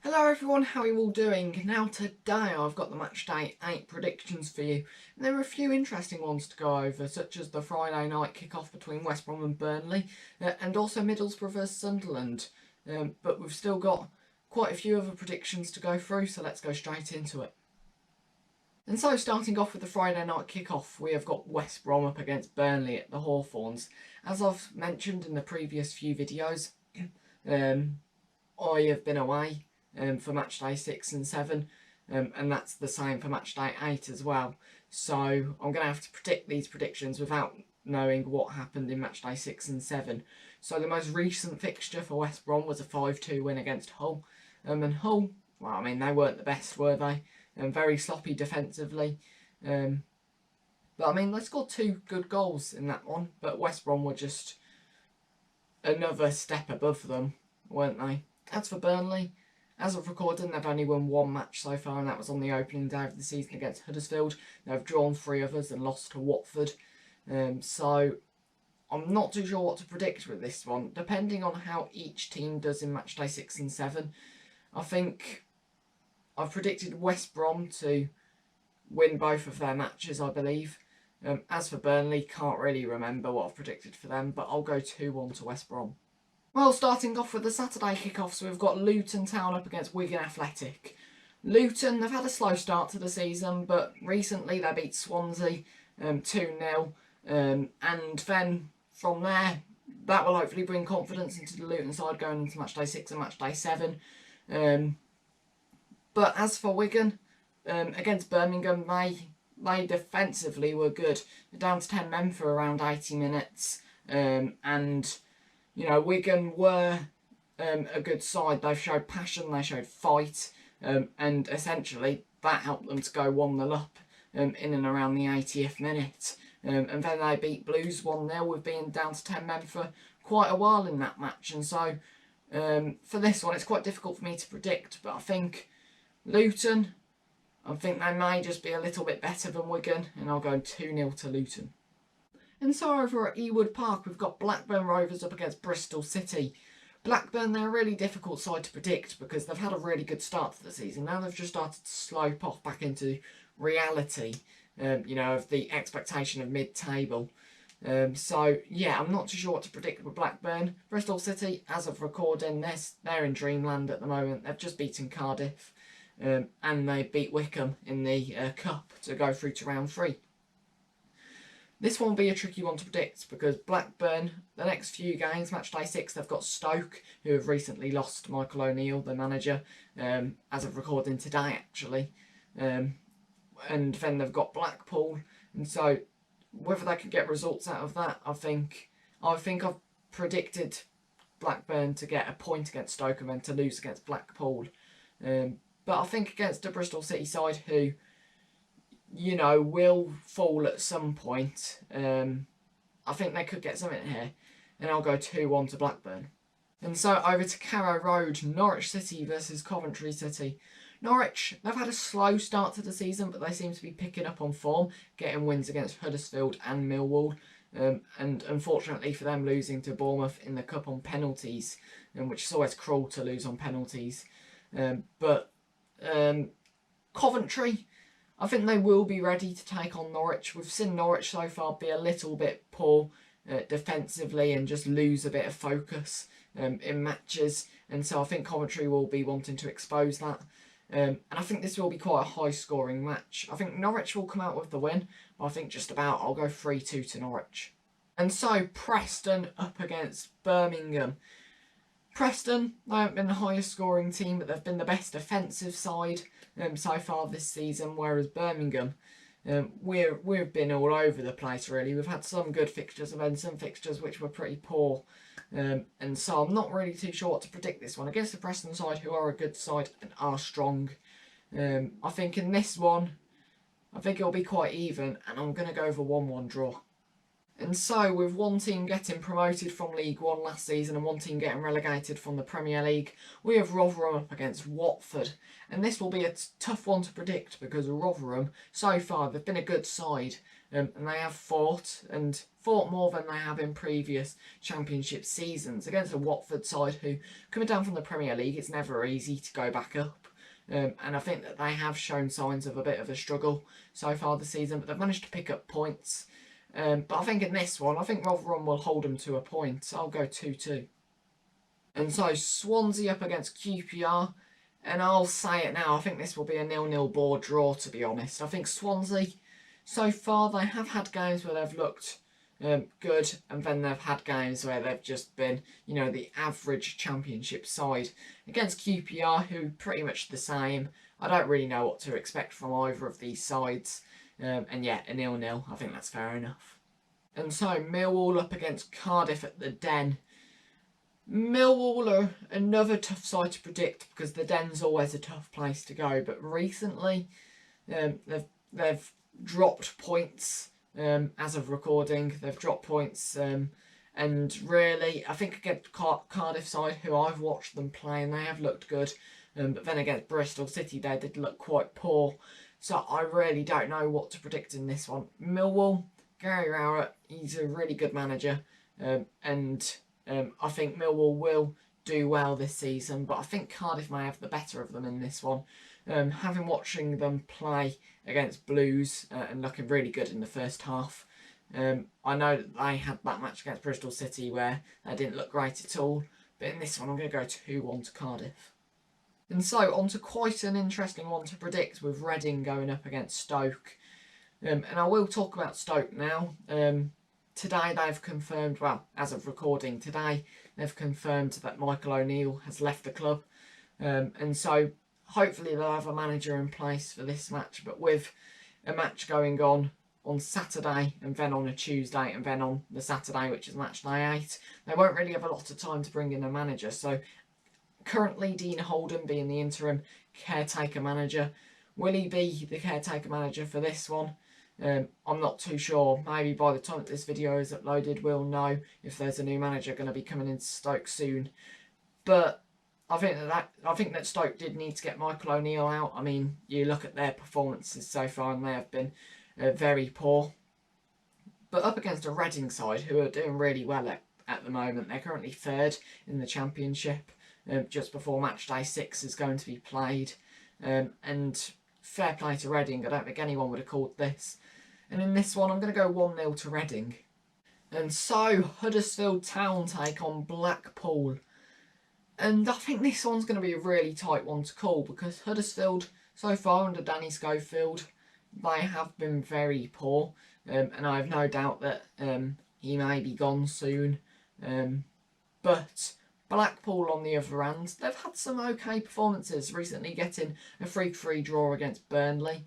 Hello everyone, how are you all doing? Now today I've got the match day 8 predictions for you. And there are a few interesting ones to go over, such as the Friday night kick-off between West Brom and Burnley, and also Middlesbrough versus Sunderland. But we've still got quite a few other predictions to go through, so let's go straight into it. And so starting off with the Friday night kick-off, we have got West Brom up against Burnley at the Hawthorns. As I've mentioned in the previous few videos, I have been away for match day 6 and 7, and that's the same for match day 8 as well. So I'm going to have to predict these predictions without knowing what happened in match day 6 and 7. So the most recent fixture for West Brom was a 5-2 win against Hull. And Hull, well, I mean, they weren't the best, were they? Very sloppy defensively. But I mean, they scored 2 good goals in that one, but West Brom were just another step above them, weren't they? As for Burnley, as of recording, they've only won 1 match so far, and that was on the opening day of the season against Huddersfield. They've drawn 3 others and lost to Watford. So I'm not too sure what to predict with this one, depending on how each team does in match day 6 and 7. I think I've predicted West Brom to win both of their matches, I believe. As for Burnley, can't really remember what I've predicted for them, but I'll go 2-1 to West Brom. Well, starting off with the Saturday kickoffs, we've got Luton Town up against Wigan Athletic. Luton, they've had a slow start to the season, but recently they beat Swansea 2-0. And then from there, that will hopefully bring confidence into the Luton side going into match day 6 and match day 7. But as for Wigan, against Birmingham, they defensively were good. They're down to 10 men for around 80 minutes. And you know, Wigan were a good side. They showed passion, they showed fight, and essentially that helped them to go 1-0 up in and around the 80th minute. And then they beat Blues 1-0 with being down to 10 men for quite a while in that match. And so for this one, it's quite difficult for me to predict, but I think Luton, I think they may just be a little bit better than Wigan, and I'll go 2-0 to Luton. And so over at Ewood Park, we've got Blackburn Rovers up against Bristol City. Blackburn, they're a really difficult side to predict because they've had a really good start to the season. Now they've just started to slope off back into reality, you know, of the expectation of mid-table. So, yeah, I'm not too sure what to predict with Blackburn. Bristol City, as of recording, they're in dreamland at the moment. They've just beaten Cardiff, and they beat Wycombe in the Cup to go through to round 3. This one will be a tricky one to predict because Blackburn, the next few games, match day 6, they've got Stoke, who have recently lost Michael O'Neill, the manager, as of recording today, actually. And then they've got Blackpool. And so, whether they can get results out of that, I think I've predicted Blackburn to get a point against Stoke and then to lose against Blackpool. But I think against the Bristol City side, who, you know, will fall at some point, I think they could get something here, and I'll go 2-1 to Blackburn. And so over to Carrow Road, Norwich City versus Coventry City. Norwich, they've had a slow start to the season, but they seem to be picking up on form, getting wins against Huddersfield and Millwall, and unfortunately for them, losing to Bournemouth in the Cup on penalties, which is always cruel to lose on penalties. But Coventry, I think they will be ready to take on Norwich. We've seen Norwich so far be a little bit poor defensively and just lose a bit of focus in matches. And so I think Coventry will be wanting to expose that. And I think this will be quite a high-scoring match. I think Norwich will come out with the win. But I think just about I'll go 3-2 to Norwich. And so Preston up against Birmingham. Preston, they haven't been the highest scoring team, but they've been the best defensive side so far this season, whereas Birmingham, we've been all over the place really. We've had some good fixtures and then some fixtures which were pretty poor, and so I'm not really too sure what to predict this one against the Preston side, who are a good side and are strong. I think in this one, I think it'll be quite even, and I'm going to go for 1-1 draw. And so, with one team getting promoted from League One last season and one team getting relegated from the Premier League, we have Rotherham up against Watford. And this will be a tough one to predict because Rotherham, so far, they've been a good side. and they have fought more than they have in previous Championship seasons against a Watford side who, coming down from the Premier League, it's never easy to go back up. And I think that they have shown signs of a bit of a struggle so far this season, but they've managed to pick up points. But I think in this one, I think Rotherham will hold them to a point. I'll go 2-2. And so Swansea up against QPR. And I'll say it now, I think this will be a 0-0 board draw, to be honest. I think Swansea, so far, they have had games where they've looked good, and then they've had games where they've just been, you know, the average Championship side. Against QPR, who pretty much the same. I don't really know what to expect from either of these sides. And yeah, a 0-0, I think that's fair enough. And so, Millwall up against Cardiff at the Den. Millwall are another tough side to predict because the Den's always a tough place to go. But recently, they've dropped points as of recording. They've dropped points, and really, I think against Cardiff side, who I've watched them play, and they have looked good. But then against Bristol City, they did look quite poor. So I really don't know what to predict in this one. Millwall, Gary Rowett, he's a really good manager, and I think Millwall will do well this season, but I think Cardiff may have the better of them in this one. Having watching them play against Blues and looking really good in the first half. I know that they had that match against Bristol City where they didn't look great at all, but in this one I'm going to go 2-1 to Cardiff. And so on to quite an interesting one to predict with Reading going up against Stoke. And I will talk about Stoke now. Today they've confirmed, well, as of recording today, they've confirmed that Michael O'Neill has left the club. And so hopefully they'll have a manager in place for this match. But with a match going on Saturday and then on a Tuesday and then on the Saturday, which is match day 8, they won't really have a lot of time to bring in a manager. So currently Dean Holden being the interim caretaker manager. Will he be the caretaker manager for this one? I'm not too sure. Maybe by the time that this video is uploaded, we'll know if there's a new manager going to be coming into Stoke soon. But I think that Stoke did need to get Michael O'Neill out. I mean, you look at their performances so far, and they have been very poor. But up against a Reading side who are doing really well at the moment. They're currently 3rd in the Championship, just before match day 6 is going to be played. And fair play to Reading. I don't think anyone would have called this. And in this one, I'm going to go 1-0 to Reading. And so, Huddersfield Town take on Blackpool. And I think this one's going to be a really tight one to call because Huddersfield, so far under Danny Schofield, they have been very poor. And I have no doubt that he may be gone soon. But Blackpool, on the other hand, they've had some okay performances, recently getting a 3-3 draw against Burnley.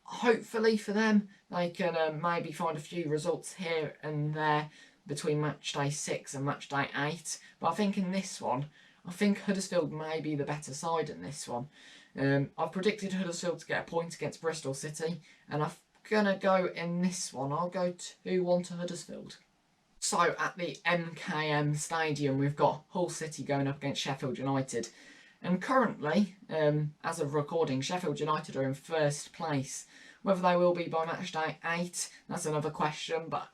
Hopefully for them, they can maybe find a few results here and there between match day 6 and match day 8. But I think in this one, I think Huddersfield may be the better side in this one. I've predicted Huddersfield to get a point against Bristol City, and I'm going to go in this one. I'll go 2-1 to Huddersfield. So at the MKM Stadium, we've got Hull City going up against Sheffield United. And currently, as of recording, Sheffield United are in 1st place. Whether they will be by match day 8, that's another question. But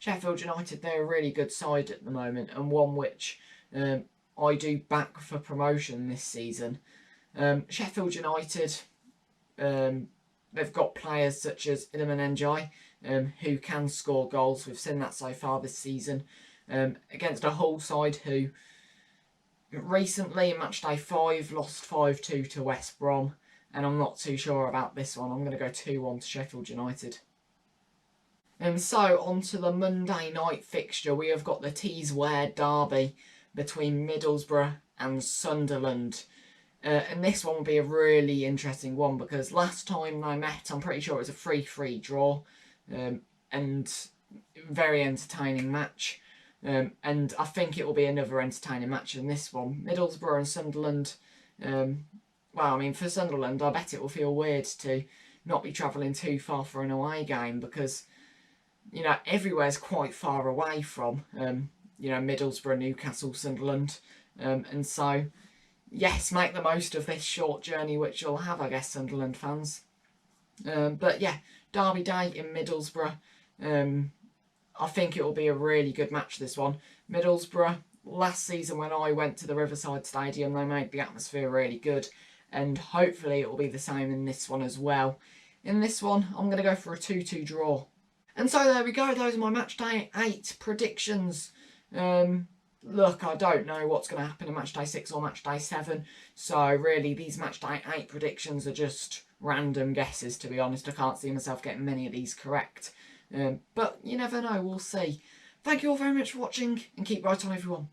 Sheffield United, they're a really good side at the moment, and one which I do back for promotion this season. Sheffield United, they've got players such as Iliman Ndiaye, who can score goals. We've seen that so far this season. Against a Hull side who recently in match day 5 lost 5-2 to West Brom, and I'm not too sure about this one. I'm going to go 2-1 to Sheffield United. And so on to the Monday night fixture, we have got the Teesware derby between Middlesbrough and Sunderland. And this one will be a really interesting one because last time they met, I'm pretty sure it was a 3-3 draw, and very entertaining match. And I think it will be another entertaining match in this one. Middlesbrough and Sunderland, well, I mean, for Sunderland, I bet it will feel weird to not be travelling too far for an away game because, you know, everywhere's quite far away from, you know, Middlesbrough, Newcastle, Sunderland. And so, yes, make the most of this short journey which you'll have, I guess, Sunderland fans. But yeah, Derby Day in Middlesbrough. I think it will be a really good match, this one. Middlesbrough, last season when I went to the Riverside Stadium, they made the atmosphere really good. And hopefully it will be the same in this one as well. In this one, I'm going to go for a 2-2 draw. And so there we go. Those are my match day 8 predictions. Look, I don't know what's going to happen in match day 6 or match day 7. So really, these match day 8 predictions are just random guesses, to be honest. I can't see myself getting many of these correct. But you never know. We'll see. Thank you all very much for watching, and keep right on, everyone.